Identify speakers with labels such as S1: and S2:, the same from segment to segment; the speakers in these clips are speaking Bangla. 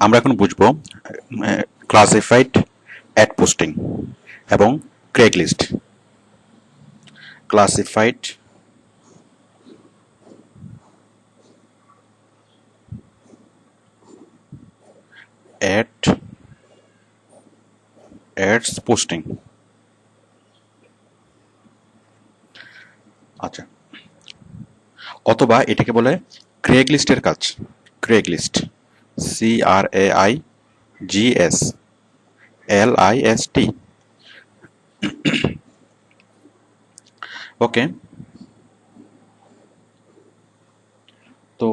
S1: আমরা এখন বুঝবো ক্লাসিফাইড অ্যাড পোস্টিং এবং ক্রেগলিস্ট। Classified ads posting. আচ্ছা, অথবা এটাকে বলে ক্রেগলিস্টের কাজ। ক্রেগলিস্ট, CRAIGSLIST। ওকে, তো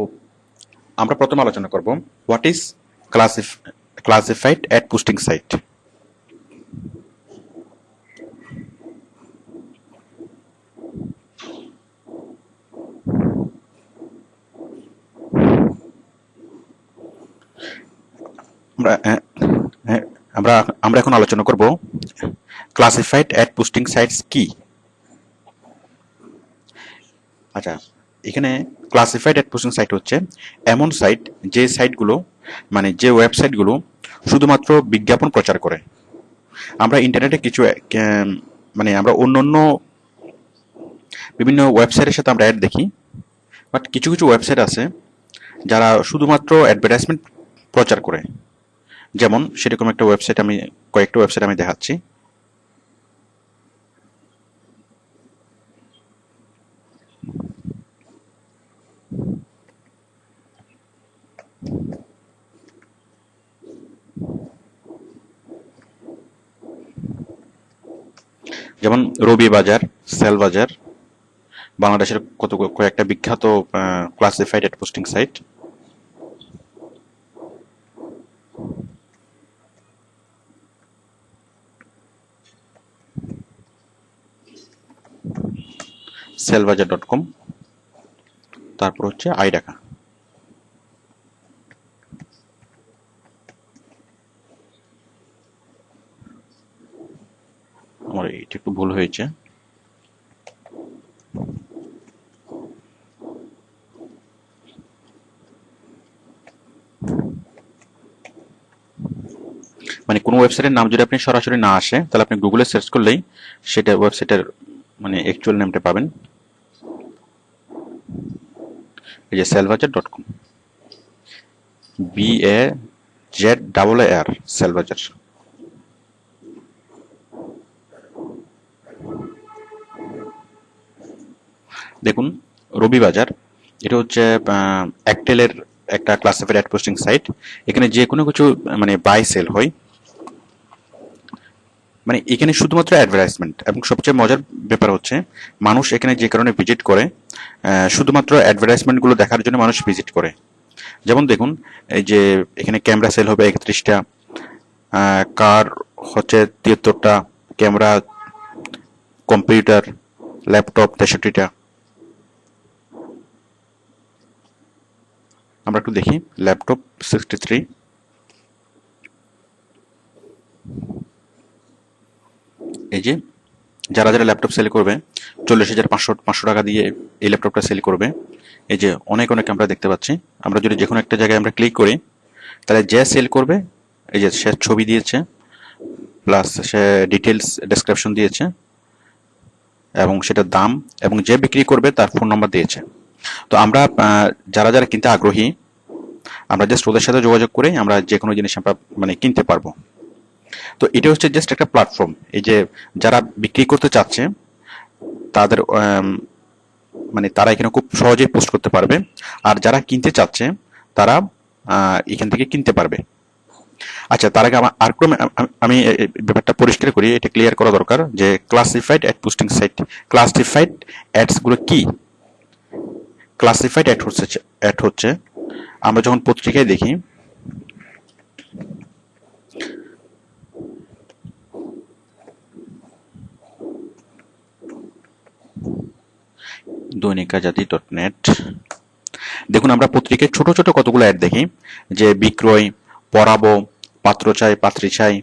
S1: আমরা প্রথমে আলোচনা করব what is classified ad posting site. আমরা আমরা আমরা এখন আলোচনা করব ক্লাসিফাইড অ্যাড পোস্টিং সাইটস কি। আচ্ছা, এখানে ক্লাসিফাইড অ্যাড পোস্টিং সাইট হচ্ছে এমন সাইট যে সাইটগুলো মানে যে ওয়েবসাইটগুলো শুধুমাত্র বিজ্ঞাপন প্রচার করে। আমরা ইন্টারনেটে কিছু মানে আমরা অন্য বিভিন্ন ওয়েবসাইটের সাথে আমরা অ্যাড দেখি, বাট কিছু কিছু ওয়েবসাইট আছে যারা শুধুমাত্র অ্যাডভার্টাইজমেন্ট প্রচার করে। যেমন সেরকম একটা ওয়েবসাইট কয়েকটা ওয়েবসাইট আমি দেখাচ্ছি। যেমন রবি বাজার, সেল বাজার, বাংলাদেশের কয়েকটা বিখ্যাত ক্লাসিফাইড অ্যাড পোস্টিং সাইট। সেলবাজার.com, তারপর হচ্ছে আইডাকা। আমার এটা একটু ভুল হয়েছে। মানে কোনো ওয়েবসাইটের নাম যদি আপনি সরাসরি না আসে, তাহলে আপনি গুগলে সার্চ করলেই সেটা ওয়েবসাইটের মানে অ্যাকচুয়াল নেমটা পাবেন। এই যে সেলবাজার.com, BAZAAR, সেলবাজার। দেখুন, রবি বাজার এটা হচ্ছে অ্যাক্টেলের একটা ক্লাসিফাইড অ্যাড পোস্টিং সাইট। এখানে যে কোনো কিছু মানে বাই সেল হয়, মানে এখানে শুধুমাত্র অ্যাডভার্টাইজমেন্ট। এবং সবচেয়ে মজার ব্যাপার হচ্ছে মানুষ এখানে যে কারণে ভিজিট করে, শুধুমাত্র অ্যাডভার্টাইজমেন্টগুলো দেখার জন্য মানুষ ভিজিট করে। যেমন দেখুন, এই যে এখানে ক্যামেরা সেল হবে 31টা, কার হচ্ছে 73টা, ক্যামেরা, কম্পিউটার, ল্যাপটপ 63টা। আমরা একটু দেখি, ল্যাপটপ 63। এই যে যারা যারা ল্যাপটপ সেল করবে 40,500 টাকা দিয়ে এই ল্যাপটপটা সেল করবে। এই যে অনেক আমরা দেখতে পাচ্ছি। আমরা যদি যে কোনো একটা জায়গায় আমরা ক্লিক করি, তাহলে যে সেল করবে, এই যে সে ছবি দিয়েছে, প্লাস সে ডিটেলস ডেসক্রিপশন দিয়েছে এবং সেটার দাম, এবং যে বিক্রি করবে তার ফোন নাম্বার দিয়েছে। তো আমরা যারা যারা কিনতে আগ্রহী, আমরা জাস্ট ওদের সাথে যোগাযোগ করে আমরা যে কোনো জিনিস আমরা মানে কিনতে পারবো। তো এটা হচ্ছে জাস্ট একটা প্ল্যাটফর্ম। এই যে যারা বিক্রি করতে চাচ্ছে তাদের মানে তারা এখানে খুব সহজেই পোস্ট করতে পারবে, আর যারা কিনতে চাচ্ছে তারা এখান থেকে কিনতে পারবে। আচ্ছা, তার আগে আমি ব্যাপারটা পরিষ্কার করি, এটা ক্লিয়ার করা দরকার যে classified ad posting site, classified ads গুলো কি। ক্লাসিফাইড অ্যাড হচ্ছে আমরা যখন পত্রিকায় দেখি, দৈনিকাজাতি.net, দেখুন আমরা পত্রিকায় ছোট ছোট কতগুলো অ্যাড দেখি, যে বিক্রয়, পড়াবো, পাত্র চাই, পাত্রী চাই,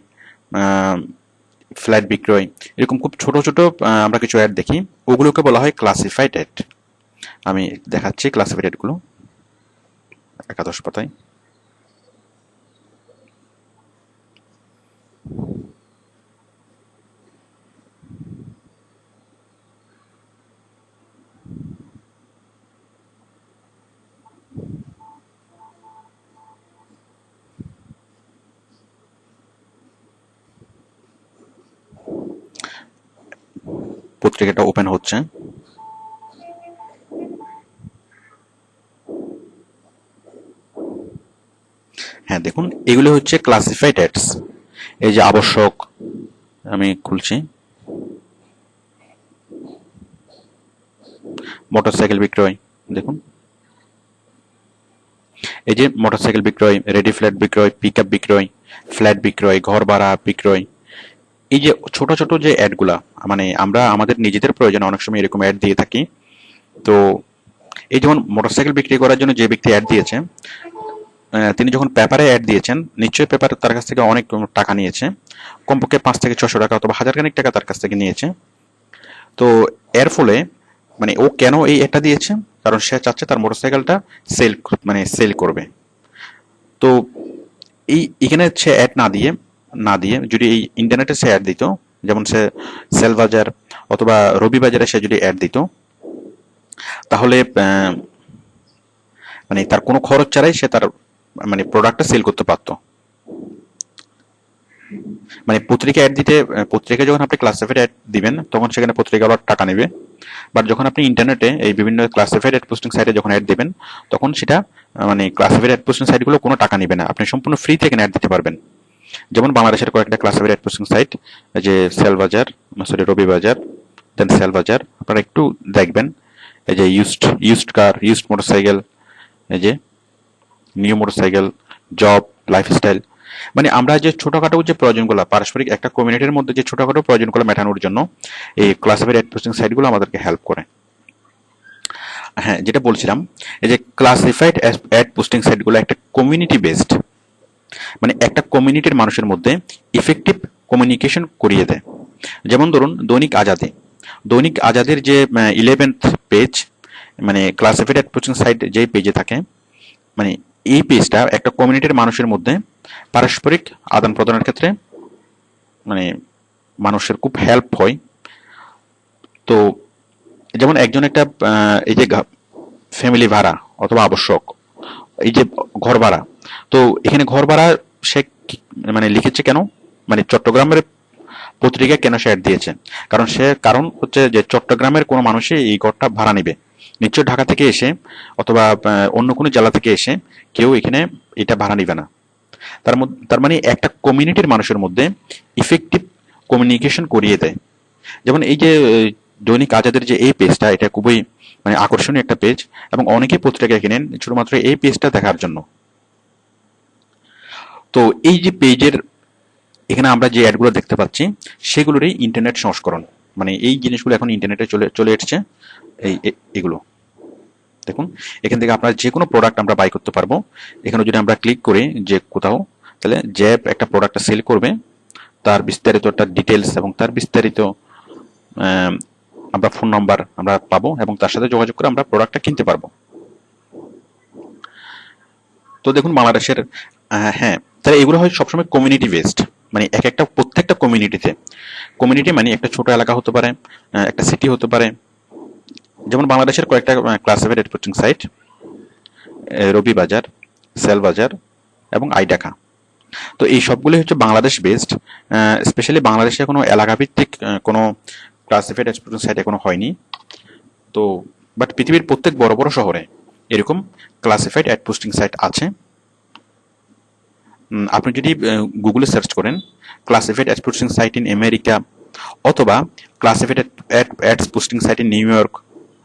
S1: ফ্ল্যাট বিক্রয়, এরকম খুব ছোট ছোট আমরা কিছু অ্যাড দেখি, ওগুলোকে বলা হয় ক্লাসিফাইড অ্যাড। আমি দেখাচ্ছি ক্লাসিফাইড অ্যাডগুলো। 11 পাতায় পত্রিকাটা ওপেন হচ্ছে। হ্যাঁ, দেখুন এগুলো হচ্ছে ক্লাসিফাইড অ্যাডস। এই যে আবশ্যক, আমি খুলছি, মোটরসাইকেল বিক্রয়, দেখুন এই যে মোটরসাইকেল বিক্রয়, রেডি ফ্ল্যাট বিক্রয়, পিকআপ বিক্রয়, ফ্ল্যাট বিক্রয়, ঘর ভাড়া বিক্রয়। এই যে ছোট ছোট যে অ্যাডগুলা, মানে আমরা আমাদের নিজেদের প্রয়োজনে অনেক সময় এরকম অ্যাড দিয়ে থাকি। তো এই যেমন মোটরসাইকেল বিক্রি করার জন্য যে ব্যক্তি অ্যাড দিয়েছে, তিনি যখন পেপারে অ্যাড দিয়েছেন, নিশ্চয়ই পেপার তার কাছ থেকে অনেক টাকা নিয়েছে, কমপক্ষে 500-600 টাকা অথবা হাজারখানেক টাকা তার কাছ থেকে নিয়েছে। তো এর ফলে মানে ও কেন এই অ্যাডটা দিয়েছে? কারণ সে চাচ্ছে তার মোটরসাইকেলটা সেল, মানে সেল করবে। তো এখানে সে অ্যাড না দিয়ে যদি এই ইন্টারনেটে সে অ্যাড দিত, যেমন সে সেল বাজার অথবা রবি বাজারে সে যদি অ্যাড দিত, তাহলে মানে তার কোনো খরচ ছাড়াই সে তার মানে প্রোডাক্টটা সেল করতে পারতো। মানে পত্রিকা অ্যাড দিতে, পত্রিকায় যখন আপনি ক্লাসিফাইড অ্যাড দিবেন তখন সেখানে পত্রিকাওয়ালা টাকা নেবে। বাট যখন আপনি ইন্টারনেটে এই বিভিন্ন ক্লাসিফাইড অ্যাড পোস্টিং সাইটে যখন অ্যাড দিবেন, তখন সেটা মানে ক্লাসিফাইড অ্যাড পোস্টিং সাইটগুলো কোনো টাকা নেবে না, আপনি সম্পূর্ণ ফ্রি থেকে অ্যাড দিতে পারবেন। যেমন বাংলাদেশের কয়েকটা ক্লাসিফাইড অ্যাড পোস্টিং সাইট, যে সেল বাজার, সরি রবি বাজার, দেন সেল বাজার, আপনারা একটু দেখবেন। এই যে ইউজড কার, ইউজড মোটরসাইকেল, এই যে নিউ মোটরসাইকেল, জব, লাইফস্টাইল। মানে আমরা যে ছোটখাটো যে প্রয়োজনগুলো, পারস্পরিক একটা কমিউনিটির মধ্যে যে ছোটখাটো প্রয়োজনগুলো মেটানোর জন্য এই ক্লাসিফাইড অ্যাড পোস্টিং সাইটগুলো আমাদেরকে হেল্প করে। হ্যাঁ, যেটা বলছিলাম, এই যে ক্লাসিফাইড অ্যাড পোস্টিং সাইটগুলো একটা কমিউনিটি বেসড, মানে একটা কমিউনিটির মানুষের মধ্যে ইফেক্টিভ কমিউনিকেশন করিয়ে দেয়। যেমন ধরুন দৈনিক আজাদের যে 11th পেজ, মানে ক্লাসিফাইড অ্যাড পোস্টিং সাইট যে পেজে থাকে, মানে এই পেজটা একটা কমিউনিটির মানুষের মধ্যে পারস্পরিক আদান প্রদানের ক্ষেত্রে মানে মানুষের খুব হেল্প হয়। তো যেমন একজন একটা এই যে ফ্যামিলি ভাড়া অথবা আবশ্যক, এই যে ঘর ভাড়া, তো এখানে ঘর ভাড়া সে মানে লিখেছে কেন, মানে চট্টগ্রামের পত্রিকায় কেন সে অ্যাড দিয়েছে? কারণ হচ্ছে যে চট্টগ্রামের কোনো মানুষই এই ঘরটা ভাড়া নিবে, নিশ্চয় ঢাকা থেকে এসে অথবা অন্য কোনো জেলা থেকে এসে কেউ এখানে এটা ভাড়া নিবে না। তার মানে একটা কমিউনিটির মানুষের মধ্যে ইফেক্টিভ কমিউনিকেশন করিয়ে দেয়। যেমন এই যে দৈনিক আজাদের যে এই পেজটা, এটা খুবই মানে আকর্ষণীয় একটা পেজ, এবং অনেকেই পত্রিকা কিনেন শুধুমাত্র এই পেজটা দেখার জন্য। তো এই যে পেজের এখানে আমরা যে অ্যাডগুলো দেখতে পাচ্ছি, সেগুলোরই ইন্টারনেট সংস্করণ, মানে এই জিনিসগুলো এখন ইন্টারনেটে চলে এসেছে। এগুলো দেখুন, এখান থেকে আপনার যে কোনো প্রোডাক্ট আমরা বাই করতে পারবো। এখানে যদি আমরা ক্লিক করি যে কোথাও, তাহলে যে একটা প্রোডাক্টটা সেল করবে তার বিস্তারিত একটা ডিটেলস এবং তার বিস্তারিত আমরা ফোন নাম্বার আমরা পাবো, এবং তার সাথে যোগাযোগ করে আমরা প্রোডাক্টটা কিনতে পারবো। তো দেখুন বাংলাদেশের, হ্যাঁ, তাহলে এগুলো হয় সবসময় কমিউনিটি বেসড, মানে প্রত্যেকটা কমিউনিটিতে, কমিউনিটি মানে একটা ছোট এলাকা হতে পারে, একটা সিটি হতে পারে। যেমন বাংলাদেশের কয়েকটা ক্লাসিফাইড অ্যাড পোস্টিং সাইট, রবি বাজার, সেল বাজার এবং আইডাকা। তো এই সবগুলো হচ্ছে বাংলাদেশ বেসড। স্পেশালি বাংলাদেশে কোনো এলাকা ভিত্তিক কোনো ক্লাসিফাইড অ্যাড পোস্টিং সাইট এখনো হয়নি। তো বাট পৃথিবীর প্রত্যেক বড় বড় শহরে এরকম ক্লাসিফাইড অ্যাড পোস্টিং সাইট আছে। আপনি যদি গুগলে সার্চ করেন classified ad posting site in America অথবা classified ads posting site in New York,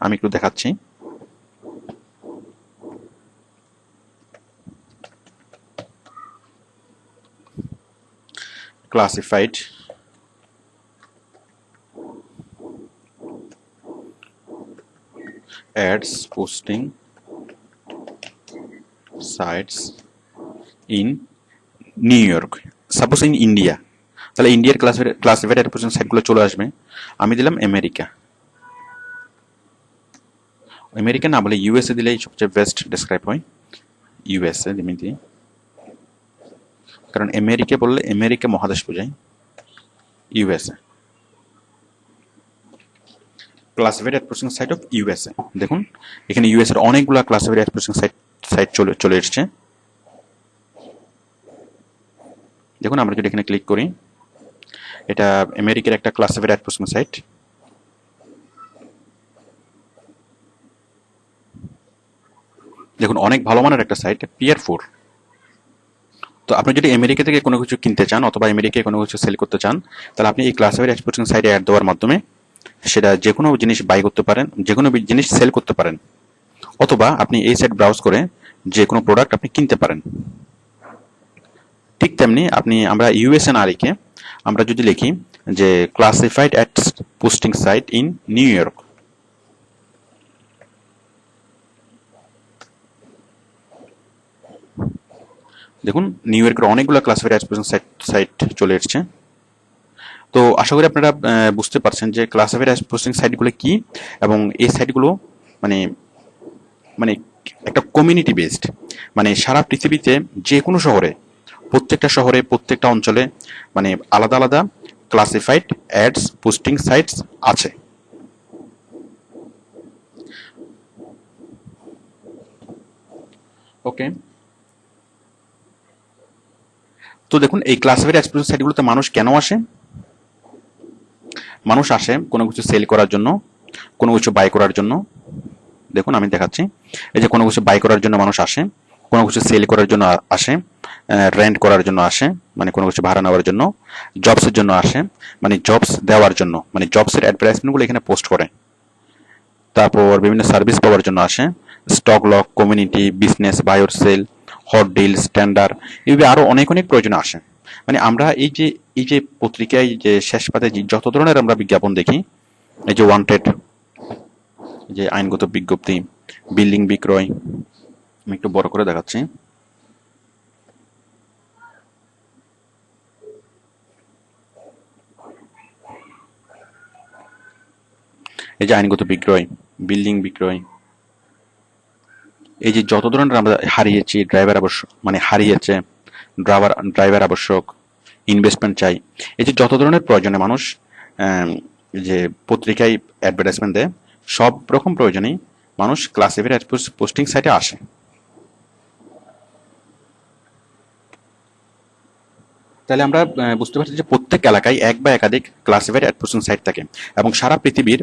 S1: আমি একটু দেখাচ্ছি। Classified ads posting sites in New York, suppose in India, তাহলে ইন্ডিয়ার ক্লাসিফাইড অ্যাড পোস্টিং সাইটগুলো চলে আসবে। আমি দিলাম আমেরিকা, আমেরিকা না বলে ইউএসএ দিলেই সবচেয়ে বেস্ট ডেসক্রাইব হয়। ইউএসএ দিই, কারণ আমেরিকা বললে আমেরিকা মহাদেশ বোঝায়। USA, classified ad posting site of USA. দেখুন এখানে ইউএস এর অনেকগুলো ক্লাসিফাইড অ্যাড পোস্টিং সাইট চলে এসছে। দেখুন আমরা যদি এখানে ক্লিক করি, এটা আমেরিকার একটা ক্লাসিফাইড অ্যাড পোস্টিং সাইট। দেখুন অনেক ভালো মানের একটা সাইট পিয়ার4। তো আপনি যদি আমেরিকা থেকে কোনো কিছু কিনতে চান অথবা আমেরিকায় কোনো কিছু সেল করতে চান, তাহলে আপনি এই ক্লাসিফাইড এক্সপোর্টিং সাইটে অ্যাড দেওয়ার মাধ্যমে সেটা যে কোনো জিনিস বাই করতে পারেন, যে কোনো জিনিস সেল করতে পারেন, অথবা আপনি এই সাইট ব্রাউজ করে যে কোনো প্রোডাক্ট আপনি কিনতে পারেন। ঠিক তেমনি আমরা ইউএসএনআরই কে আমরা যদি লিখি যে classified ads posting site in New York, দেখুন নিউ ইয়র্কের অনেকগুলো ক্লাসিফাইড অ্যাডস পোস্টিং সাইট চলে এসেছে। তো আশা করি আপনারা বুঝতে পারছেন যে ক্লাসিফাইড অ্যাডস পোস্টিং সাইটগুলো কি, এবং এই সাইটগুলো মানে মানে একটা কমিউনিটি বেসড, মানে সারা পৃথিবীতে যে কোনো শহরে, প্রত্যেকটা শহরে প্রত্যেকটা অঞ্চলে মানে আলাদা আলাদা ক্লাসিফাইড অ্যাডস পোস্টিং সাইটস আছে। ওকে, তো দেখুন এই ক্লাসিফাইড অ্যাডস পোস্টিং সাইটগুলোতে মানুষ কেন আসে? মানুষ আসে কোনো কিছু সেল করার জন্য, কোনো কিছু বাই করার জন্য। দেখুন আমি দেখাচ্ছি, এই যে কোনো কিছু বাই করার জন্য মানুষ আসে, কোনো কিছু সেল করার জন্য আসে, রেন্ট করার জন্য আসে মানে কোনো কিছু ভাড়া নেওয়ার জন্য, জবসের জন্য আসে মানে জবস দেওয়ার জন্য, মানে জবসের অ্যাডভার্টাইজমেন্টগুলো এখানে পোস্ট করে। তারপর বিভিন্ন সার্ভিস পাওয়ার জন্য আসে, stock lock, community, business, buy or sell, hot deal, standard, এইভাবে আরো অনেক অনেক প্রয়োজনে আসে। মানে আমরা এই যে পত্রিকায় যে শেষ পাতে যত ধরনের আমরা বিজ্ঞাপন দেখি, এই যে ওয়ান্টেড, যে আইনগত বিজ্ঞপ্তি, বিল্ডিং বিক্রয়, আমি একটু বড় করে দেখাচ্ছি। এই যে আইনগত বিক্রয়, বিল্ডিং বিক্রয়, এই যে যত ধরনের আমরা হারিয়েছি, ড্রাইভার আবশ্যক মানে হারিয়েছে, ড্রাইভার আবশ্যক, ইনভেস্টমেন্ট চাই, এই যে যত ধরনের প্রয়োজনে মানুষ যে পত্রিকায় অ্যাডভার্টাইজমেন্ট দেয়, সব রকম প্রয়োজনেই মানুষ ক্লাসিফাইড পোস্টিং সাইটে আসে। তাহলে আমরা বুঝতে পারছি যে প্রত্যেক এলাকায় এক বা একাধিক ক্লাসিফাইড অ্যাড পোস্টিং সাইট থাকে, এবং সারা পৃথিবীর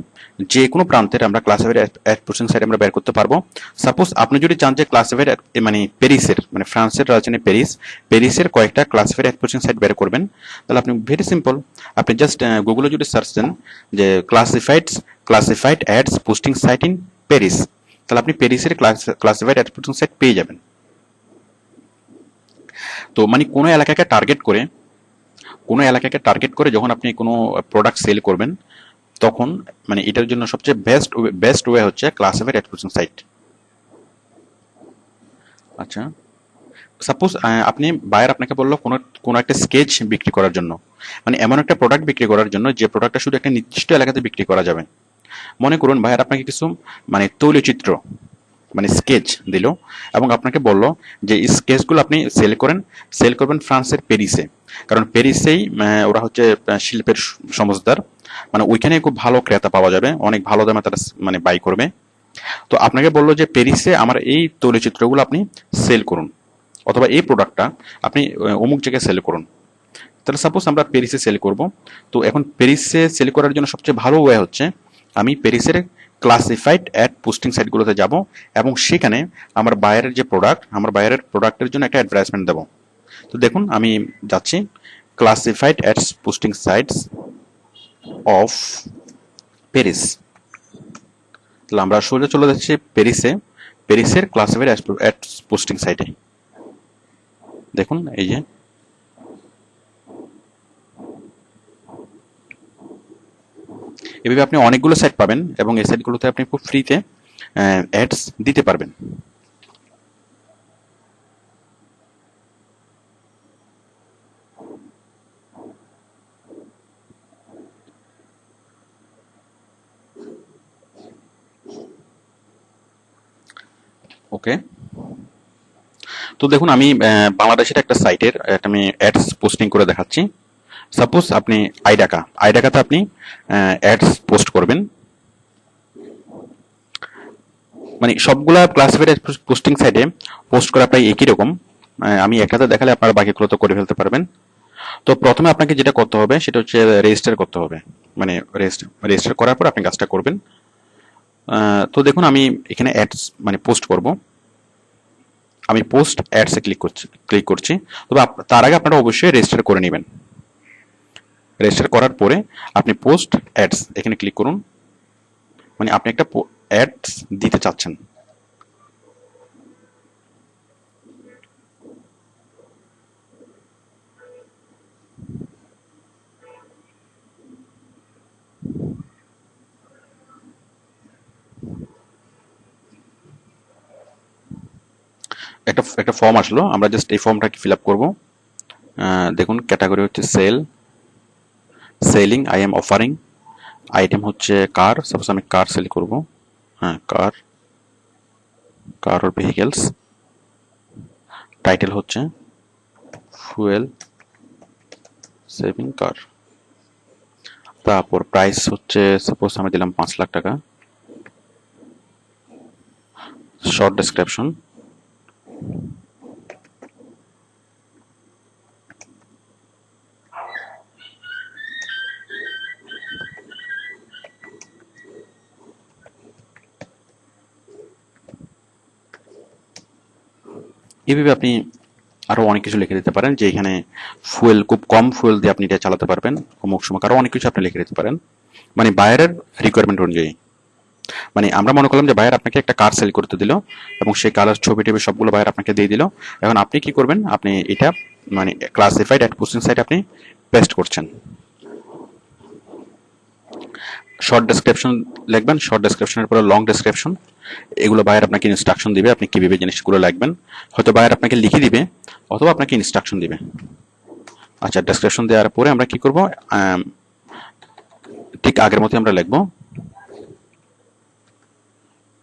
S1: যে কোনো প্রান্তের আমরা ক্লাসিফাইড অ্যাড পোস্টিং সাইট আমরা বের করতে পারবো। সাপোজ আপনি যদি চান যে ক্লাসিফাইড মানে প্যারিসের, মানে ফ্রান্সের রাজধানী প্যারিসের কয়েকটা ক্লাসিফাইড অ্যাড পোস্টিং সাইট বের করবেন, তাহলে আপনি ভেরি সিম্পল, আপনি জাস্ট গুগলে যদি সার্চ দেন যে classified ads posting site in Paris, তাহলে আপনি প্যারিসের ক্লাসিফাইড অ্যাড পোস্টিং সাইট পেয়ে যাবেন। তো মানে কোনো এলাকাকে টার্গেট করে যখন আপনি কোনো প্রোডাক্ট সেল করবেন, তখন মানে এটার জন্য সবচেয়ে বেস্ট ওয়ে হচ্ছে ক্লাসিফাইড অ্যাড সাইট। আচ্ছা, সাপোজ আপনি বায়ার আপনাকে বললো কোনো কোনো একটা স্কেচ বিক্রি করার জন্য, মানে এমন একটা প্রোডাক্ট বিক্রি করার জন্য যে প্রোডাক্টটা শুধু একটা নির্দিষ্ট এলাকাতে বিক্রি করা যাবে। মনে করুন বায়ার আপনাকে কিছু মানে তৈলচিত্র মানে স্কেচ দিল, এবং আপনাকে বলল যে এই স্কেচগুলো আপনি সেল করবেন ফ্রান্সের প্যারিসে, কারণ প্যারিসেই ওরা হচ্ছে শিল্পের সমজদার, মানে ওইখানে খুব ভালো ক্রেতা পাওয়া যাবে, অনেক ভালো দামে তারা মানে বাই করবে। তো আপনাকে বললো যে প্যারিসে আমার এই তৈলচিত্রগুলো আপনি সেল করুন, অথবা এই প্রোডাক্টটা আপনি অমুক জায়গায় সেল করুন। তাহলে সাপোজ আমরা প্যারিসে সেল করব, তো এখন প্যারিসে সেল করার জন্য সবচেয়ে ভালো ওয়ে হচ্ছে আমি প্যারিসের ক্লাসিফাইড অ্যাড পোস্টিং সাইটগুলোতে যাব, এবং সেখানে আমার বায়ারের প্রোডাক্টের জন্য একটা অ্যাডভার্টাইজমেন্ট দেবো। তো দেখুন আমি যাচ্ছি classified ads posting sites of Paris, তাহলে আমরা সোজা চলে যাচ্ছি প্যারিসের ক্লাসিফাইড অ্যাডস পোস্টিং সাইটে। দেখুন এই যে এভাবে আপনি অনেকগুলো সাইট পাবেন, এবং এই সাইটগুলোতে আপনি খুব ফ্রিতে অ্যাডস দিতে পারবেন। ওকে, তো দেখুন আমি বাংলাদেশের একটা সাইটের আমি অ্যাডস পোস্টিং করে দেখাচ্ছি। সাপোজ আপনি আইডাকাতে আপনি অ্যাডস পোস্ট করবেন, মানে সবগুলা ক্লাসিফাইড পোস্টিং সাইটে পোস্ট করা প্রায় একই রকম। আমি একটাতে দেখালে আপনারা বাকিগুলো তো করে ফেলতে পারবেন। তো প্রথমে আপনাকে যেটা করতে হবে সেটা হচ্ছে রেজিস্টার করতে হবে, মানে রেজিস্টার করার পর আপনি কাজটা করবেন। তো দেখুন আমি এখানে অ্যাডস মানে পোস্ট করব, আমি পোস্ট অ্যাডসে ক্লিক করছি। তবে তার আগে আপনারা অবশ্যই রেজিস্টার করে নেবেন। রেজিস্টার করার পরে আপনি পোস্ট অ্যাডস এখানে ক্লিক করুন, মানে আপনি একটা অ্যাডস দিতে চাচ্ছেন। একটা ফর্ম আসলো, আমরা জাস্ট এই ফর্মটাকে ফিল আপ করবো। দেখুন ক্যাটাগরি হচ্ছে selling, I am offering. Item হচ্ছে কার, সাপোজ আমি কার সেল করব। হ্যাঁ, কার ওর ভেহিকেলস। টাইটেল হচ্ছে ফুয়েল সেভিং কার। তারপর প্রাইস হচ্ছে সাপোজ আমি দিলাম 5 লাখ টাকা। শর্ট ডেসক্রিপশন, এভাবে আপনি আরো অনেক কিছু লিখে দিতে পারেন যে এখানে ফুয়েল খুব কম ফুয়েল দিয়ে আপনি এটা চালাতে পারবেন অমুক সময়, আরো অনেক কিছু আপনি লিখে দিতে পারেন, মানে বায়ারের রিকোয়ারমেন্ট অনুযায়ী। মানে আমরা মনে করলাম যে বায়ার আপনাকে একটা কার সেল করতে দিল এবং সেই কালার ছবি টবি সবগুলো বায়ার আপনাকে দিয়ে দিল। এখন আপনি কি করবেন, আপনি এটা মানে ক্লাসিফাইড অ্যাট পোস্টিং সাইট আপনি পেস্ট করছেন। শর্ট ডেসক্রিপশন লিখবেন, শর্ট ডেসক্রিপশনের পরে লং ডেসক্রিপশন। এগুলো বায়ার আপনাকে ইনস্ট্রাকশন দিবে আপনি কিভাবে জিনিসগুলো লিখবেন। হয়তো বায়ার আপনাকে লিখে দিবে অথবা আপনাকে ইনস্ট্রাকশন দিবে। আচ্ছা, ডেসক্রিপশন দেওয়ার পরে আমরা কি করব, ঠিক আগের মতো আমরা লিখব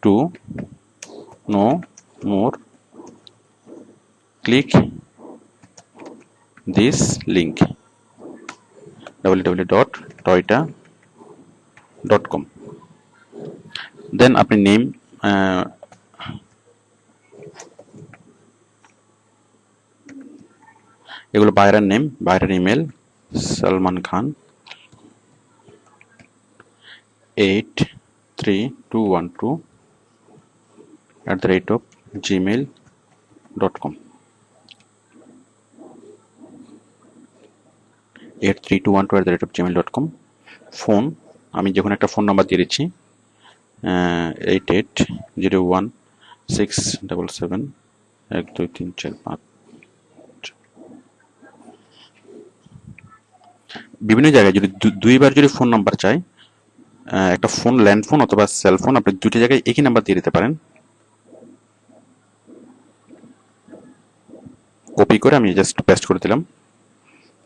S1: to know more click this link www.toyota.com। Then আপনি নেম, এগুলো বায়ারের নেম, বায়ারের email Salman Khan 83212@gmail.com 83212@gmail.com। Phone, আমি যখন একটা ফোন নাম্বার দিয়ে দিচ্ছি 880167712345। বিভিন্ন জায়গায় যদি দুইবার যদি ফোন নাম্বার চাই, একটা ফোন ল্যান্ড ফোন অথবা সেল ফোন, আপনি দুটি জায়গায় একই নাম্বার দিয়ে দিতে পারেন। কপি করে আমি জাস্ট পেস্ট করে দিলাম।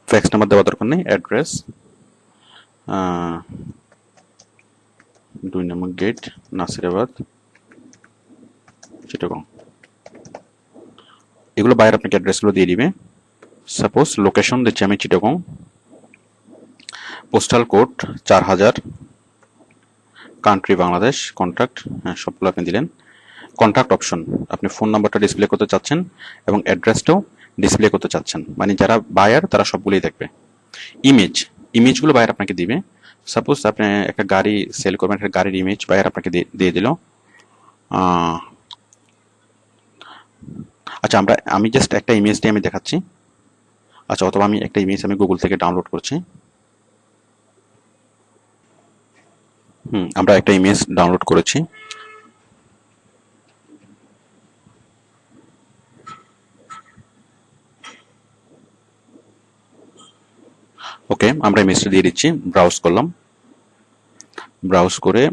S1: ফ্যাক্স নাম্বার দেওয়া দরকার নেই। অ্যাড্রেস 2 নম্বর গেট, নাসিরাবাদ, চিটাগং। এগুলো বাইরে আপনাকে অ্যাড্রেসগুলো দিয়ে দিবে। সাপোজ লোকেশন দিচ্ছি আমি Chittagong, postal code 4000, country Bangladesh, contact, হ্যাঁ সবগুলো আপনি দিলেন। কন্ট্যাক্ট অপশন, আপনি ফোন নাম্বারটা ডিসপ্লে করতে চাচ্ছেন এবং অ্যাড্রেসটাও ডিসপ্লে করতে চাচ্ছেন, মানে যারা বায়ার তারা সবগুলোই দেখবে। ইমেজগুলো বায়ার আপনাকে দিবে। সাপোজ আপনি একটা গাড়ি সেল করবেন, একটা গাড়ির ইমেজ বায়ার আপনাকে দিয়ে দিল। আচ্ছা, আমি জাস্ট একটা ইমেজ দিয়ে আমি দেখাচ্ছি। আচ্ছা, অথবা আমি একটা ইমেজ আমি গুগল থেকে ডাউনলোড করছি। আমরা একটা ইমেজ ডাউনলোড করেছি। ওকে, আমরা ইমেজটা দিয়ে দিচ্ছি। ব্রাউজ করলাম, ব্রাউজ করে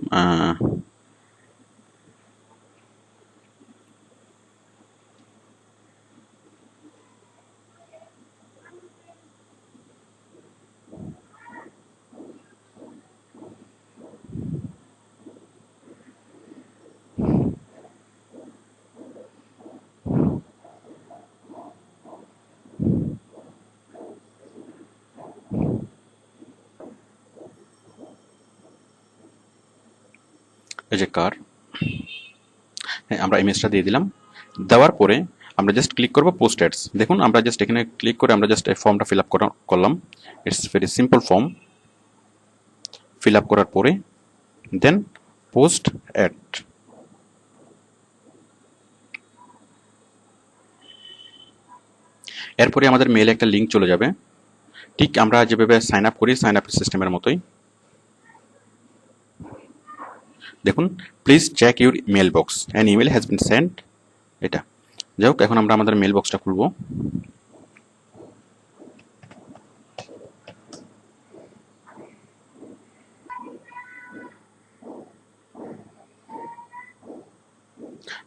S1: এই যে কার, হ্যাঁ আমরা ইমেজটা দিয়ে দিলাম। দেওয়ার পরে আমরা জাস্ট ক্লিক করব পোস্ট অ্যাডস। দেখুন আমরা জাস্ট এখানে ক্লিক করে আমরা জাস্ট এই ফর্মটা ফিল আপ করলাম। It's very simple form. Fill up করার পরে দেন পোস্ট অ্যাড। এরপরে আমাদের মেইলে একটা লিঙ্ক চলে যাবে, ঠিক আমরা যেভাবে সাইন আপ করি সাইন আপ সিস্টেমের মতোই। দেখুন, please check your mail box, an email has been sent. এটা যাই হোক, এখন আমরা আমাদের মেল বক্সটা খুলবো।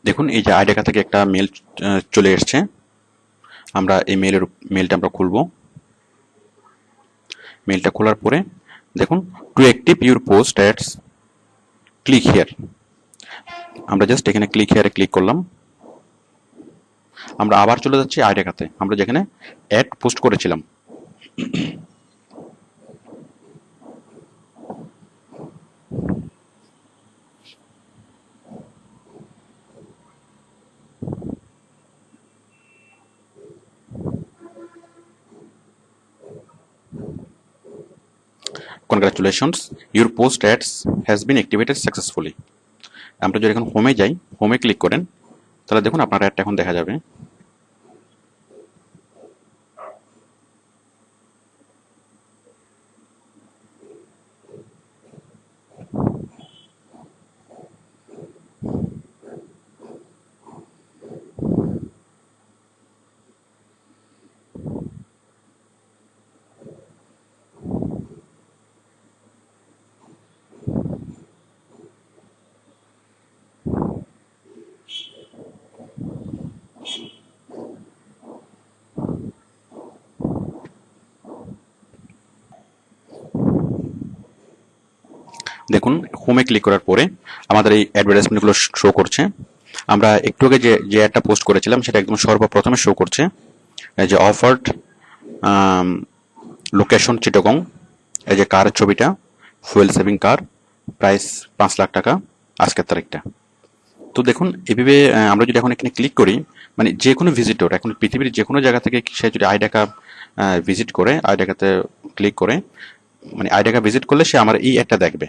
S1: দেখুন, এই যে আইডিয়া থেকে একটা মেল চলে এসছে। আমরা এই মেলটা আমরা খুলবো। মেলটা খোলার পরে দেখুন, to active your post ads click here. আমরা জাস্ট এখানে ক্লিক হিয়ারে ক্লিক করলাম। আমরা আবার চলে যাচ্ছি আইডিয়াতে, আমরা যেখানে অ্যাড পোস্ট করেছিলাম। Congratulations, your post ads has been activated successfully. আমরা যদি এখন হোমে যাই, হোমে ক্লিক করেন, তাহলে দেখুন আপনার অ্যাডটা এখন দেখা যাবে। দেখুন, হোমে ক্লিক করার পরে আমাদের এই অ্যাডভার্টাইজমেন্টগুলো শো করছে। আমরা একটু আগে যে অ্যাডটা পোস্ট করেছিলাম সেটা একদম সর্বপ্রথমে শো করছে। এই যে অফার্ড লোকেশন চিটাগং, এই যে কারের ছবিটা, ফুয়েল সেভিং কার, প্রাইস 5 লাখ টাকা, আজকের তারিখটা। তো দেখুন, এভাবে আমরা যদি এখন এখানে ক্লিক করি, মানে যে কোনো ভিজিটর এখন পৃথিবীর যে কোনো জায়গা থেকে সে যদি আইডাকা ভিজিট করে, আইডাকাতে ক্লিক করে, মানে আইডাকা ভিজিট করলে সে আমার এই অ্যাডটা দেখবে,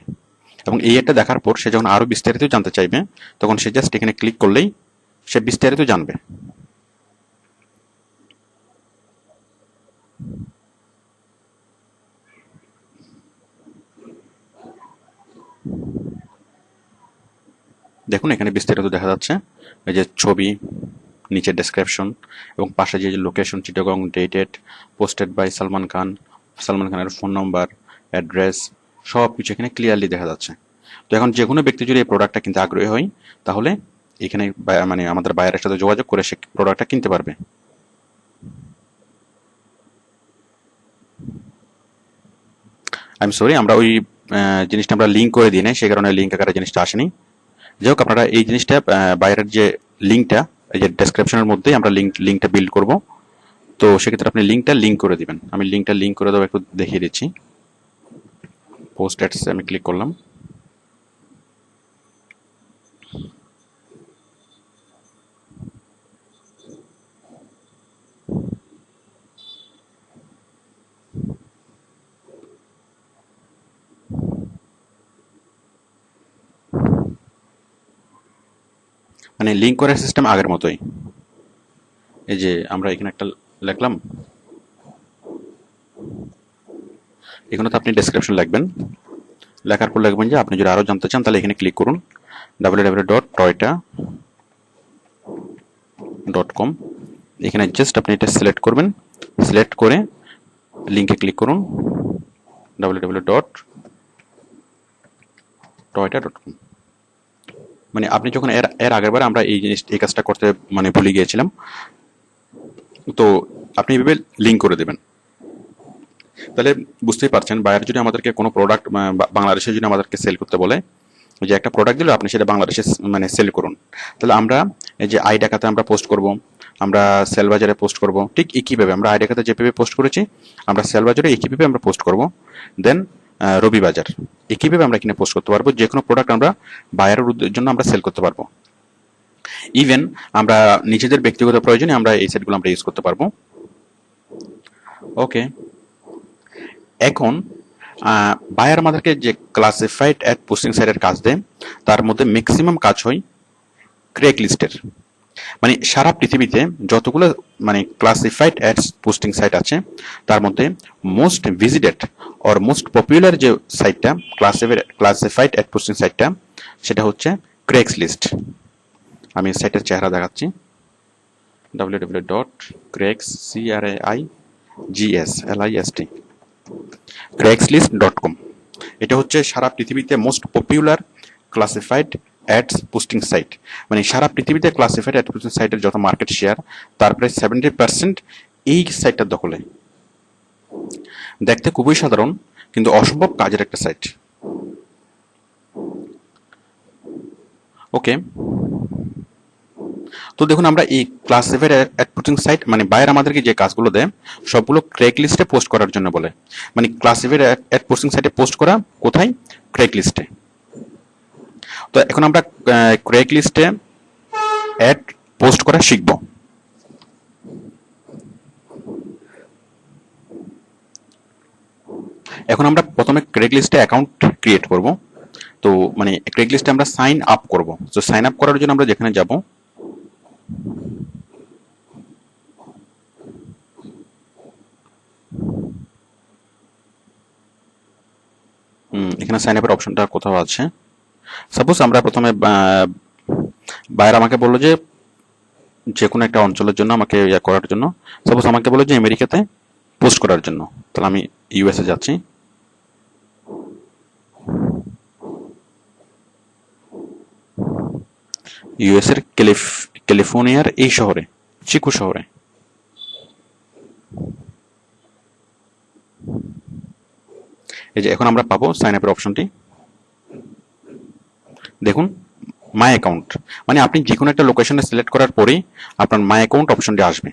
S1: এবং এই অ্যাডটা দেখার পর সে যখন আরও বিস্তারিত জানতে চাইবে তখন সে জাস্ট এখানে ক্লিক করলেই সে বিস্তারিত জানবে। দেখুন, এখানে বিস্তারিত দেখা যাচ্ছে, এই যে ছবি, নিচে ডেসক্রিপশন, এবং পাশে যে location Chittagong, dated, posted by Salman Khan, Salman খানের ফোন নম্বর, অ্যাড্রেস, সব কিছু এখানে ক্লিয়ারলি দেখা যাচ্ছে। তো এখন যে কোনো ব্যক্তি যদি এই প্রোডাক্টটা কিনতে আগ্রহী হয়, তাহলে এখানে মানে আমাদের বায়ারের সাথে যোগাযোগ করে সে প্রোডাক্টটা কিনতে পারবে। আই এম সরি, আমরা ওই জিনিসটা আমরা লিঙ্ক করে দিই নাই, সে কারণে লিঙ্ক আকারে জিনিসটা আসেনি। যাই হোক, আপনারা এই জিনিসটা বাইরের যে লিঙ্কটা, এই যে ডেসক্রিপশনের মধ্যেই আমরা লিঙ্কটা বিল্ড করব। তো সেক্ষেত্রে আপনি লিঙ্কটা লিঙ্ক করে দিবেন। আমি লিঙ্কটা লিঙ্ক করে দেবো, একটু দেখিয়ে দিচ্ছি। পোস্ট অ্যাডস আমি ক্লিক করলাম। মানে লিঙ্ক করার সিস্টেম আগের মতোই। এই যে আমরা এখানে একটা লিখলাম, এখানে তো আপনি ডেসক্রিপশন লিখবেন, লেখার পর লিখবেন যে আপনি যদি আরও জানতে চান তাহলে এখানে ক্লিক করুন www.toyota.com। এখানে জাস্ট আপনি এটা সিলেক্ট করবেন, সিলেক্ট করে লিঙ্কে ক্লিক করুন www.toyota.com। মানে আপনি যখন এর আগেরবার আমরা এই কাজটা করতে মানে ভুলে গিয়েছিলাম, তো আপনি এভাবে লিঙ্ক করে দেবেন। তাহলে বুঝতেই পারছেন, বায়ার যদি আমাদেরকে কোনো প্রোডাক্ট বাংলাদেশে যদি আমাদেরকে সেল করতে বলে, যে একটা প্রোডাক্ট দিল আপনি সেটা বাংলাদেশে মানে সেল করুন, তাহলে আমরা এই যে আইডাকাতে আমরা পোস্ট করব, আমরা সেল বাজারে পোস্ট করব, ঠিক একইভাবে আমরা আইডাকাতে যেভাবে পোস্ট করেছি আমরা সেল বাজারে একইভাবে আমরা পোস্ট করব। দেন রবি বাজার একইভাবে আমরা এখানে পোস্ট করতে পারবো। যে কোনো প্রোডাক্ট আমরা বায়ারের জন্য আমরা সেল করতে পারবো। ইভেন আমরা নিজেদের ব্যক্তিগত প্রয়োজনে আমরা এই সাইটগুলো আমরা ইউজ করতে পারবো। ওকে, এখন বায়ার আমাদেরকে যে ক্লাসিফাইড অ্যাড পোস্টিং সাইটের কাজ দেয়, তার মধ্যে ম্যাক্সিমাম কাজ হয় ক্রেগ লিস্টের। মানে সারা পৃথিবীতে যতগুলো মানে ক্লাসিফাইড অ্যাডস পোস্টিং সাইট আছে তার মধ্যে most visited or most popular যে সাইটটা ক্লাসিফাইড অ্যাড পোস্টিং সাইটটা সেটা হচ্ছে ক্রেগস লিস্ট। আমি সাইটের চেহারা দেখাচ্ছি, www.craigslist craigslist.com। এটা হচ্ছে সারা পৃথিবীতে most popular classified ads posting site. মানে সারা পৃথিবীতে ক্লাসিফাইড অ্যাড পোস্টিং সাইটের যত মার্কেট শেয়ার তার প্রায় 70% এই সাইটটার দখলে। দেখতে খুবই সাধারণ কিন্তু অসম্ভব কাজের একটা সাইট। ওকে, তো দেখুন আমরা এই ক্লাসিফাইড অ্যাড পোস্টিং সাইট মানে বায়ার আমাদেরকে যে কাজগুলো দেয় সবগুলো ক্রেগ লিস্টে পোস্ট করার জন্য বলে। মানে ক্লাসিফাইড অ্যাড পোস্টিং সাইটে পোস্ট করা কোথায়? ক্রেগ লিস্টে। তো এখন আমরা ক্রেগ লিস্টে অ্যাড পোস্ট করা শিখব। এখন আমরা প্রথমে ক্রেগ লিস্টে অ্যাকাউন্ট ক্রিয়েট করব। তো মানে ক্রেগ লিস্টে আমরা সাইন আপ করব। তো সাইন আপ করার জন্য আমরা যেখানে যাব এখানে সাইন আপের অপশনটা কোথাও আছে। সাপোজ আমরা প্রথমে বায়ার আমাকে বললো যে কোনো একটা অঞ্চলের জন্য আমাকে ইয়া করার জন্য, সাপোজ আমাকে বললো যে আমেরিকাতে পোস্ট করার জন্য, তাহলে আমি ইউএসএ যাচ্ছি। ইউএস এর ক্যালিফোর্নিয়ার এই শহরে, চিকু শহরে। এই যে এখন আমরা পাবো সাইন আপের অপশনটি। দেখুন মাই অ্যাকাউন্ট, মানে আপনি যে কোনো একটা লোকেশনে সিলেক্ট করার পরেই আপনার মাই অ্যাকাউন্ট অপশনটি আসবে।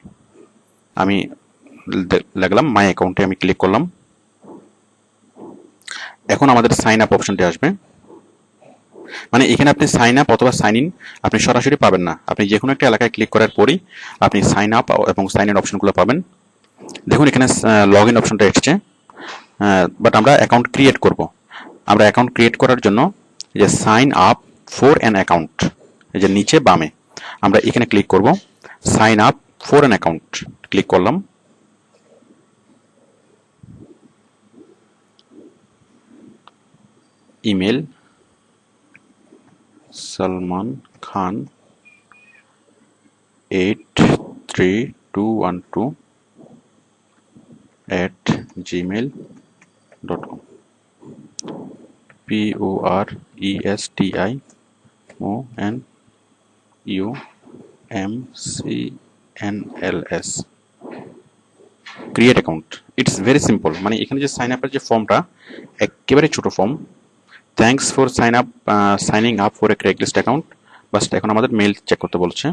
S1: আমি লাগলাম মাই অ্যাকাউন্টে, আমি ক্লিক করলাম। এখন আমাদের সাইন আপ অপশনটি আসবে। মানে এখানে আপনি সাইন আপ অথবা সাইন ইন আপনি সরাসরি পাবেন না, আপনি যে কোনো একটা এলাকায় ক্লিক করার পরেই আপনি সাইন আপ এবং সাইন ইন অপশনগুলো পাবেন। দেখুন এখানে লগ ইন অপশনটা এসছে, বাট আমরা অ্যাকাউন্ট ক্রিয়েট করব। আমরা অ্যাকাউন্ট ক্রিয়েট করার জন্য যে sign up for an account, এই যে নিচে বামে আমরা এখানে ক্লিক করব, sign up for an account click করলাম। Email Salman Khan 83212@gmail.com PORESTIMONUMCNLS create account. It's very simple. মানে এখানে যে সাইন আপের যে ফর্মটা একেবারে ছোট form, thanks for signing up for a Craigslist account. বাস এখন আমাদের মেইল চেক করতে বলছে,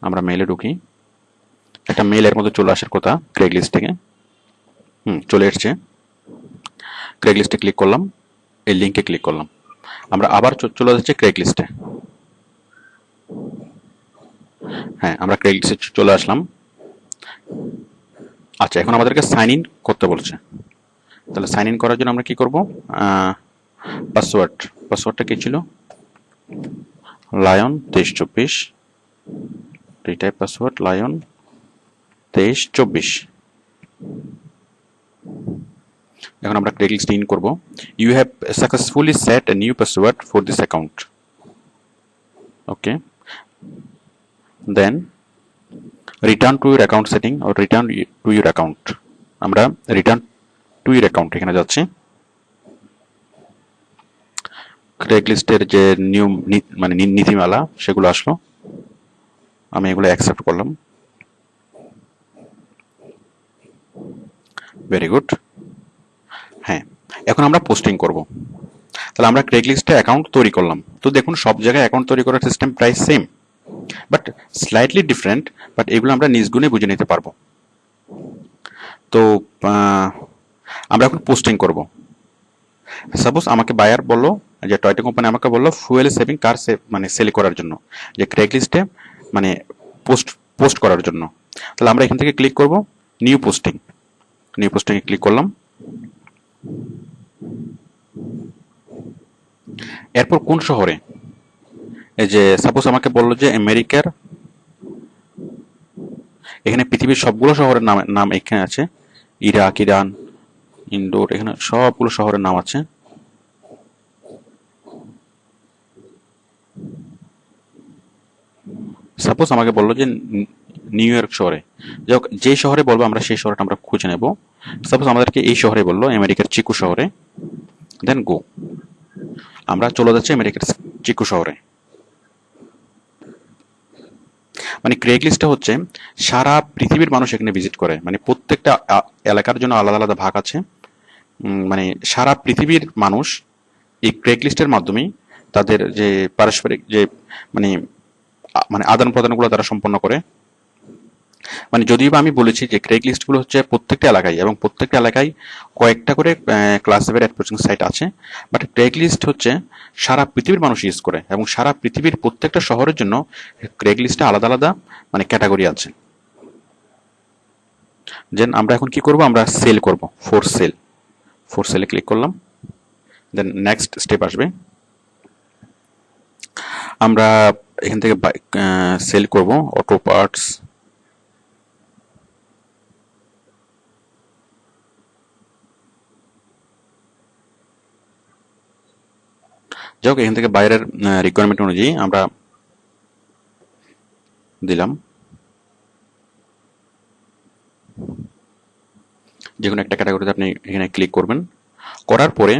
S1: আমরা মেইলে ঢুকি। একটা মেইল এর মধ্যে চলে আসার কথা ক্রেগলিস্ট থেকে, চলে এসছে। ক্রেগলিস্টে ক্লিক করলাম, এই লিঙ্কে ক্লিক করলাম, আমরা আবার চলে যাচ্ছি ক্রেগলিস্টে। হ্যাঁ, আমরা ক্রেগলিস্টে চলে আসলাম। আচ্ছা, এখন আমাদেরকে সাইন ইন করতে বলছে। তাহলে সাইন ইন করার জন্য আমরা কি করব? পাসওয়ার্ডটা কি ছিল? Lion 2324, retype password lion 2324। এখন আমরা ক্রেগলিস্ট ইন করব। You have successfully set a new password for this account. Okay, then return to your account setting or return to your account. আমরা রিটার্ন টু ইউর অ্যাকাউন্ট এখানে যাচ্ছি। ক্রেগলিস্টের যে নিয়ম মানে নীতিমালা সেগুলো আসলো, আমি এগুলো অ্যাকসেপ্ট করলাম। Very good. হ্যাঁ, এখন আমরা পোস্টিং করব। তাহলে আমরা ক্রেগলিস্টে অ্যাকাউন্ট তৈরি করলাম। তো দেখুন সব জায়গায় অ্যাকাউন্ট তৈরি করার সিস্টেম প্রায় same, but slightly different, but এগুলো আমরা নিজ গুণে বুঝে নিতে পারবো। তো আমরা এখন পোস্টিং করব। সাপোজ আমাকে বায়ার বললো, যে টয়টা কোম্পানি আমাকে বললো ফুয়েল সেভিং কার মানে সেল করার জন্য, যে ক্রেগলিস্টে মানে পোস্ট করার জন্য। তাহলে আমরা এখান থেকে ক্লিক করব নিউ পোস্টিং, নিউ পোস্টিংয়ে ক্লিক করলাম। এরপর কোন শহরে, এই যে সাপোজ আমাকে বললো যে আমেরিকার এখানে পৃথিবীর সবগুলো শহরের নাম এখানে আছে, ইরাক, ইরান, ইন্দোর, এখানে সবগুলো শহরের নাম আছে। সাপোজ আমাকে বললো যে নিউ ইয়র্ক শহরে, যে শহরে বলবো আমরা সেই শহরটা আমরা খুঁজে নেব। সাপোজ আমাদেরকে এই শহরে বললো, আমেরিকার চিকু শহরে, দেন গো, আমরা চলে যাচ্ছি আমেরিকার চিকু শহরে। মানে ক্রেগলিস্টটা হচ্ছে সারা পৃথিবীর মানুষ এখানে ভিজিট করে, মানে প্রত্যেকটা এলাকার জন্য আলাদা আলাদা ভাগ আছে। মানে সারা পৃথিবীর মানুষ এই ক্রেগলিস্টের মাধ্যমেই তাদের যে পারস্পরিক যে মানে মানে আদান প্রদানগুলো তারা সম্পন্ন করে। মানে যদিও বা আমি বলেছি যে ক্রেগ লিস্টগুলো হচ্ছে প্রত্যেকটা এলাকায়, এবং প্রত্যেকটা এলাকায় কয়েকটা করে ক্লাসিফাইড অ্যাপ্রোচিং সাইট আছে, বাট ক্রেগ লিস্ট হচ্ছে সারা পৃথিবীর মানুষ ইউজ করে, এবং সারা পৃথিবীর প্রত্যেকটা শহরের জন্য ক্রেগ লিস্টে আলাদা আলাদা মানে ক্যাটাগরি আছে। দেন আমরা এখন কি করব, আমরা সেল করব, ফোর সেলে ক্লিক করলাম। দেন নেক্সট স্টেপ আসবে, আমরা এখান থেকে সেল করব অটো পার্টস। যাই হোক, এখান থেকে বাইরের রিকোয়ারমেন্ট অনুযায়ী আমরা দিলাম যে কোনো একটা ক্যাটাগরিতে আপনি এখানে ক্লিক করবেন। করার পরে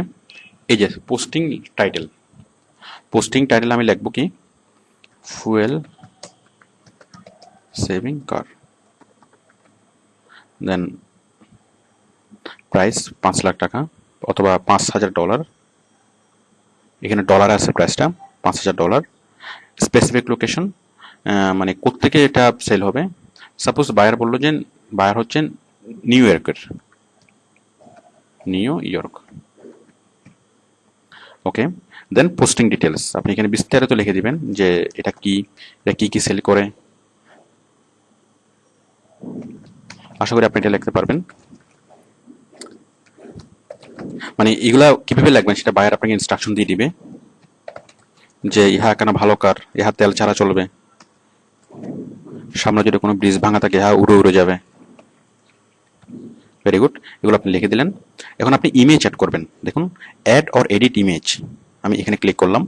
S1: এই যে পোস্টিং টাইটেল আমি লিখব কি, ফুয়েল সেভিং কার। দেন প্রাইস 5 লাখ টাকা অথবা $5,000, এখানে ডলার আছে প্রাইসটা $5,000। স্পেসিফিক লোকেশন, মানে কোত্থেকে এটা সেল হবে। সাপোজ বায়ার বললো যে বায়ার হচ্ছেন নিউ ইয়র্ক। ওকে, দেন পোস্টিং ডিটেলস আপনি এখানে বিস্তারিত লিখে দিবেন যে এটা কি সেল করে। আশা করি আপনি এটা লিখতে পারবেন। মানে এগুলা কিভাবে লিখবেন সেটা বায়ার আপনাকে ইনস্ট্রাকশন দিয়ে দিবে, যে ইহা কেন ভালো কার, ইহা তেল ছাড়া চলবে, সামনে যদি কোনো ব্রিজ ভাঙা থাকে ইহা উড়ে যাবে। ভেরি গুড, এগুলো আপনি লিখে দিলেন। এখন আপনি ইমেজ অ্যাড করবেন। দেখুন অ্যাড অর এডিট ইমেজ, আমি এখানে ক্লিক করলাম।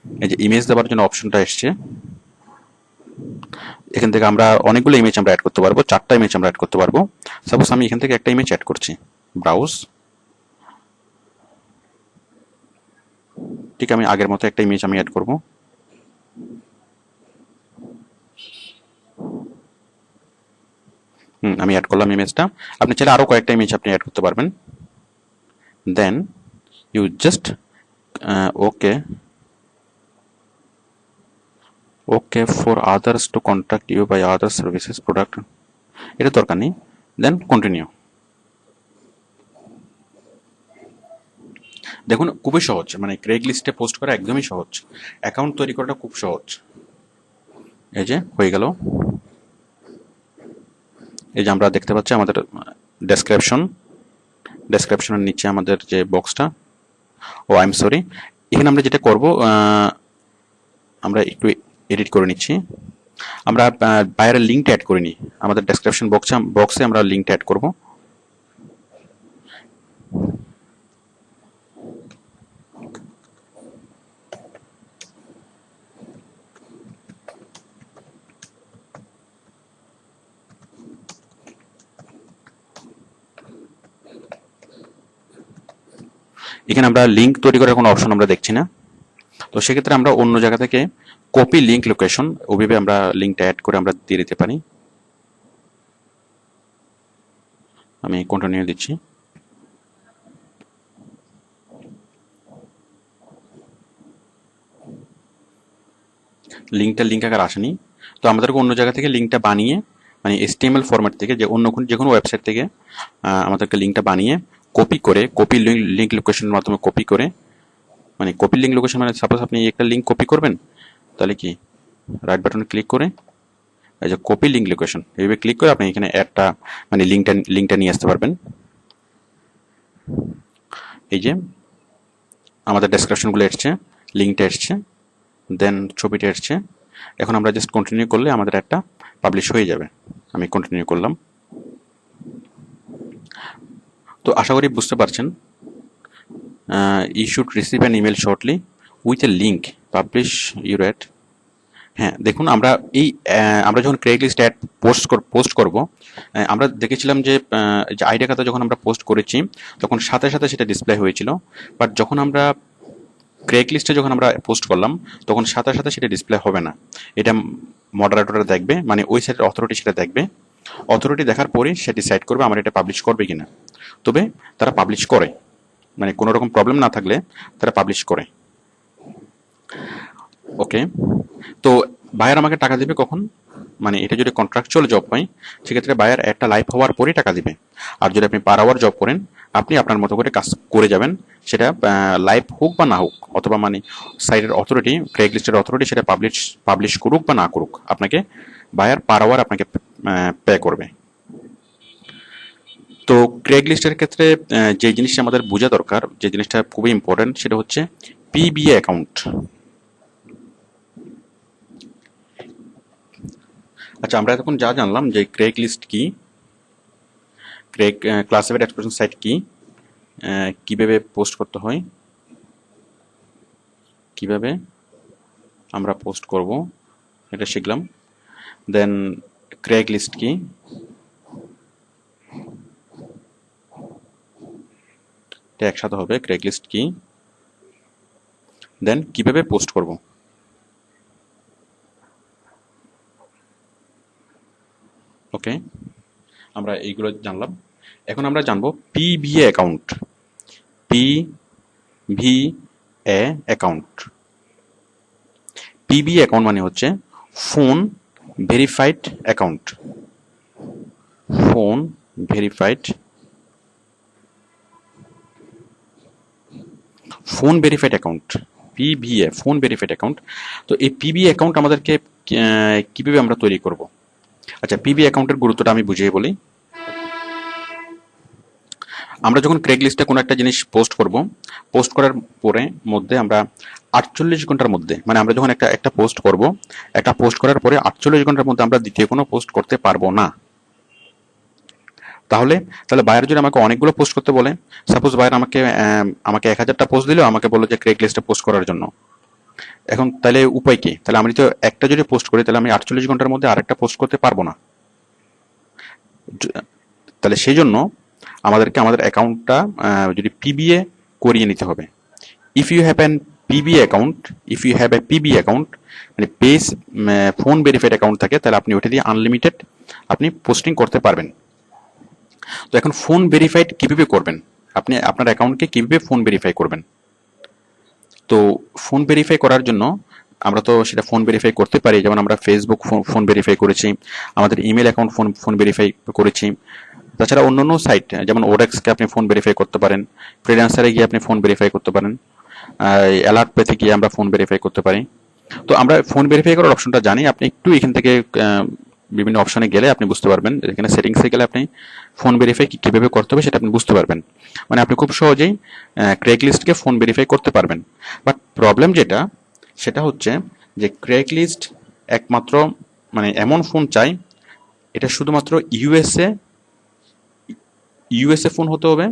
S1: এই যে ইমেজ দেওয়ার জন্য অপশনটা এসছে, এখান থেকে আমরা অনেকগুলো ইমেজ আমরা অ্যাড করতে পারবো, 4টা ইমেজ আমরা অ্যাড করতে পারবো। সাপোজ আমি এখান থেকে একটা ইমেজ অ্যাড করছি, ব্রাউজ। ঠিক আমি আগের মতো একটা ইমেজ আমি অ্যাড করব। আমি অ্যাড করলাম ইমেজটা। আপনি চাইলে আরো কয়েকটা ইমেজ আপনি অ্যাড করতে পারবেন। Then you just okay for others to contact you by other services product, এটা দরকার নেই। Then continue. দেখুন খুবই সহজ, মানে ক্রেগ লিস্টে পোস্ট করা একদমই সহজ, অ্যাকাউন্ট তৈরি করাটা খুব সহজ। এই যে হয়ে গেল। এই যে আমরা দেখতে পাচ্ছি আমাদের ডেসক্রিপশনের নিচে আমাদের যে বক্সটা, আই এম সরি, এখানে আমরা যেটা করব, আমরা একটু এডিট করে নিচ্ছি। আমরা বাইরের লিঙ্কটা অ্যাড করিনি, আমাদের ডেসক্রিপশন বক্সে আমরা লিঙ্কটা অ্যাড করব। এখানে আমরা লিঙ্ক তৈরি করার কোনো অপশন আমরা দেখছি না, তো সেক্ষেত্রে আমরা অন্য জায়গা থেকে কপি লিঙ্ক লোকেশন ওইভাবে আমরা লিঙ্কটা অ্যাড করে আমরা দিয়ে দিতে পারি। আমি কন্টিনিউ দিচ্ছি। লিঙ্ক আকার আসেনি, তো আমাদেরকে অন্য জায়গা থেকে লিঙ্কটা বানিয়ে, মানে HTML ফরম্যাট থেকে, যে যে কোনো ওয়েবসাইট থেকে আমাদেরকে লিঙ্কটা বানিয়ে কপি লিঙ্ক লোকেশনের মাধ্যমে কপি করে, মানে কপি লিঙ্ক লোকেশন মানে সাপোজ আপনি একটা লিঙ্ক কপি করবেন, তাহলে কি রাইট বাটনে ক্লিক করে এই যে কপি লিঙ্ক লোকেশন এইভাবে ক্লিক করে আপনি এখানে অ্যাডটা মানে লিঙ্কটা নিয়ে আসতে পারবেন। এই যে আমাদের ডেসক্রিপশনগুলো এসছে, লিঙ্কটা এসছে, দেন ছবিটা এসছে। এখন আমরা জাস্ট কন্টিনিউ করলে আমাদের অ্যাডটা পাবলিশ হয়ে যাবে। আমি কন্টিনিউ করলাম। তো আশা করি বুঝতে পারছেন। You should receive an email shortly with a link publish your ad. হ্যাঁ, দেখুন আমরা যখন ক্রেগলিস্ট অ্যাড পোস্ট করব, আমরা দেখেছিলাম যে আইডিয়া খাতা যখন আমরা পোস্ট করেছি তখন সাথে সাথে সেটা ডিসপ্লে হয়েছিল। বাট যখন আমরা ক্রেগলিস্টে যখন আমরা পোস্ট করলাম তখন সাথে সাথে সেটা ডিসপ্লে হবে না। এটা মডারেটররা দেখবে, মানে ওই সাইটের অথরিটি সেটা দেখবে। অথরিটি দেখার পরে সে ডিসাইড করবে আমার এটা পাবলিশ করবে কিনা। তবে তারা পাবলিশ করে, মানে কোনো রকম প্রবলেম না থাকলে তারা পাবলিশ করে। ওকে, তো বায়ার আমাকে টাকা দিবে কখন? মানে এটা যদি কন্ট্রাকচুয়াল জব হয় সেক্ষেত্রে বায়ার একটা লাইভ হওয়ার পরেই টাকা দিবে। আর যদি আপনি পার আওয়ার জব করেন, আপনি আপনার মতো করে কাজ করে যাবেন, সেটা লাইভ হোক বা না হোক, অথবা মানে সাইটের অথরিটি, ক্রেগলিস্টের অথরিটি সেটা পাবলিশ করুক বা না করুক, আপনাকে বায়ার পার আওয়ার আপনাকে পে করবে। তো ক্রেগলিস্টের ক্ষেত্রে যে জিনিসটা আমাদের বোঝা দরকার, যে জিনিসটা খুবই ইম্পর্টেন্ট, সেটা হচ্ছে পিবিএ অ্যাকাউন্ট। আচ্ছা, আমরা এতক্ষণ যা জানলাম যে ক্রেগলিস্ট কি, ক্লাসিফাইড এক্সপ্রেশন সাইট কি, কিভাবে পোস্ট করতে হয়, কিভাবে আমরা পোস্ট করব, এটা শিখলাম। দেন ক্রেগলিস্ট কি, এটা একসাথে হবে, ক্রেগলিস্ট কি, দেন কিভাবে পোস্ট করব। ওকে, আমরা এইগুলো জানলাম। এখন আমরা জানবো PVA account. PVA account, PVA account মানে হচ্ছে phone verified account. Phone verified, phone verified account, PVA, phone verified account. তো এই পিভিএ অ্যাকাউন্ট আমাদেরকে কিভাবে আমরা তৈরি করব? আচ্ছা, পিভিএ অ্যাকাউন্টের গুরুত্বটা আমি বুঝিয়ে বলি। আমরা যখন ক্রেগলিস্টে কোনো একটা জিনিস পোস্ট করব, পোস্ট করার পরে মধ্যে আমরা 48 ঘন্টার মধ্যে, মানে আমরা যখন একটা পোস্ট করব, একটা পোস্ট করার পরে 48 ঘন্টার মধ্যে আমরা দ্বিতীয় কোনো পোস্ট করতে পারবো না। তাহলে বায়ার যদি আমাকে অনেকগুলো পোস্ট করতে বলে, সাপোজ বায়ার আমাকে 1000টা পোস্ট দিল, আমাকে বললো যে ক্রেগলিস্টে পোস্ট করার জন্য। এখন তাহলে উপায় কি? তাহলে আমি তো একটা যদি পোস্ট করি, তাহলে আমি 48 ঘন্টার মধ্যে আরেকটা পোস্ট করতে পারবো না। তাহলে সেই জন্য আমাদেরকে আমাদের অ্যাকাউন্টটা যদি পিবিএ করিয়ে নিতে হবে। If you have a PVA account, মানে পেজ ফোন ভেরিফাইড অ্যাকাউন্ট থাকে, তাহলে আপনি ওটা দিয়ে আনলিমিটেড আপনি পোস্টিং করতে পারবেন। তো এখন ফোন ভেরিফাইড কিভাবে করবেন? আপনি আপনার অ্যাকাউন্টকে কিভাবে ফোন ভেরিফাই করবেন? তো ফোন ভেরিফাই করার জন্য আমরা তো সেটা ফোন ভেরিফাই করতে পারি, যেমন আমরা ফেসবুক ফোন ভেরিফাই করেছি, আমাদের ইমেল অ্যাকাউন্ট ফোন ভেরিফাই করেছি। তাছাড়া অন্যান্য সাইট যেমন ওডেক্সকে আপনি ফোন ভেরিফাই করতে পারেন, ফ্রিল্যান্সারে গিয়ে আপনি ফোন ভেরিফাই করতে পারেন, অ্যালার্ট পেতে গিয়ে আমরা ফোন ভেরিফাই করতে পারি। তো আমরা ফোন ভেরিফাই করার অপশনটা জানি, আপনি একটু এখান থেকে বিভিন্ন অপশনে গেলে আপনি বুঝতে পারবেন। এখানে সেটিংসে গেলে আপনি ফোন ভেরিফাই কিভাবে করতে হবে সেটা আপনি বুঝতে পারবেন। মানে আপনি খুব সহজেই ক্রেগলিস্টকে ফোন ভেরিফাই করতে পারবেন। বাট প্রবলেম যেটা, সেটা হচ্ছে যে ক্রেগলিস্ট একমাত্র মানে এমন ফোন চাই, এটা শুধুমাত্র ইউএসএ ফোন হতে হবে,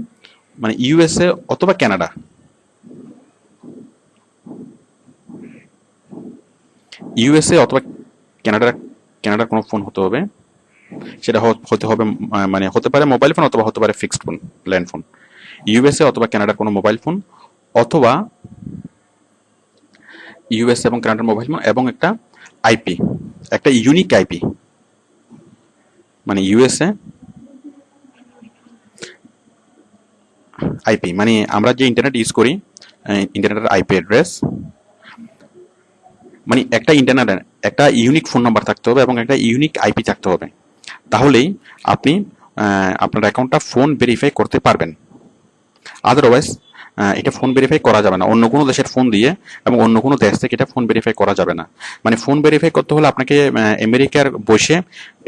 S1: মানে ইউএসএ অথবা কানাডা। ইউএসএ অথবা কানাডার কোনো ফোন হতে হবে। সেটা হতে হবে, মানে হতে পারে মোবাইল ফোন অথবা হতে পারে fixed phone, land phone. USA অথবা কানাডার কোনো মোবাইল ফোন, অথবা ইউএসএ এবং কানাডার মোবাইল ফোন এবং একটা আইপি, একটা ইউনিক আইপি, মানে ইউএসএ আইপি, মানে আমরা যে ইন্টারনেট ইউজ করি, ইন্টারনেটের আইপি অ্যাড্রেস, মানে একটা ইউনিক ফোন নাম্বার থাকতে হবে এবং একটা ইউনিক আইপি থাকতে হবে। তাহলেই আপনি আপনার অ্যাকাউন্টটা ফোন ভেরিফাই করতে পারবেন। আদারওয়াইজ এটা ফোন ভেরিফাই করা যাবে না, অন্য কোনো দেশের ফোন দিয়ে এবং অন্য কোনো দেশ থেকে এটা ফোন ভেরিফাই করা যাবে না। মানে ফোন ভেরিফাই করতে হলে আপনাকে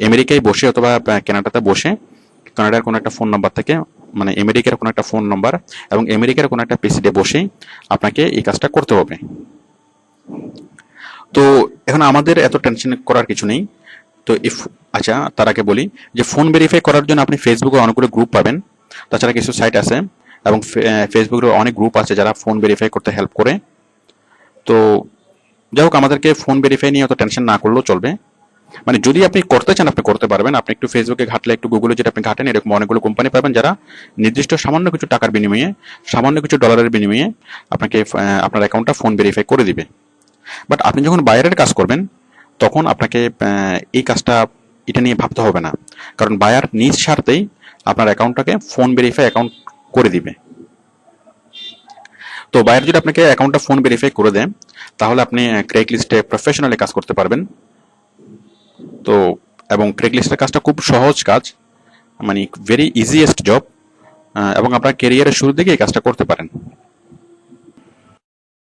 S1: আমেরিকায় বসে অথবা কানাডাতে বসে, কানাডার কোনো একটা ফোন নাম্বার থেকে, মানে আমেরিকার কোনো একটা ফোন নাম্বার এবং আমেরিকার কোনো একটা পিসিতে বসেই আপনাকে এই কাজটা করতে হবে। তো এখন আমাদের এত টেনশন করার কিছু নেই। তো আচ্ছা, তার আগে বলি যে ফোন ভেরিফাই করার জন্য আপনি ফেসবুকে অনেকগুলো গ্রুপ পাবেন, তাছাড়া কিছু সাইট আছে, এবং ফেসবুকের অনেক গ্রুপ আছে যারা ফোন ভেরিফাই করতে হেল্প করে। তো যাই হোক, আমাদেরকে ফোন ভেরিফাই নিয়ে অত টেনশন না করলেও চলবে। মানে যদি আপনি করতে চান আপনি করতে পারবেন। আপনি একটু ফেসবুকে ঘাটলে, একটু গুগলে যেটা আপনি ঘাটেন, এরকম অনেকগুলো কোম্পানি পাবেন যারা নির্দিষ্ট সামান্য কিছু টাকার বিনিময়ে, সামান্য কিছু ডলারের বিনিময়ে আপনাকে আপনার অ্যাকাউন্টটা ফোন ভেরিফাই করে দিবে। বাট আপনি যখন বায়ারের কাজ করবেন তখন আপনাকে এই কাজটা, এটা নিয়ে ভাবতে হবে না, কারণ বায়ার নিজ স্বার্থেই আপনার অ্যাকাউন্টটাকে ফোন ভেরিফাই অ্যাকাউন্ট করে দিবে। তো বায়ার যদি আপনাকে অ্যাকাউন্টটা ফোন ভেরিফাই করে দেয় তাহলে আপনি ক্রেগলিস্টে প্রফেশনালি কাজ করতে পারবেন। তো এবং ক্রেগলিস্টের কাজটা খুব সহজ কাজ, মানে ভেরি ইজিয়েস্ট জব, এবং আপনার ক্যারিয়ারের শুরুর দিকে এই কাজটা করতে পারেন।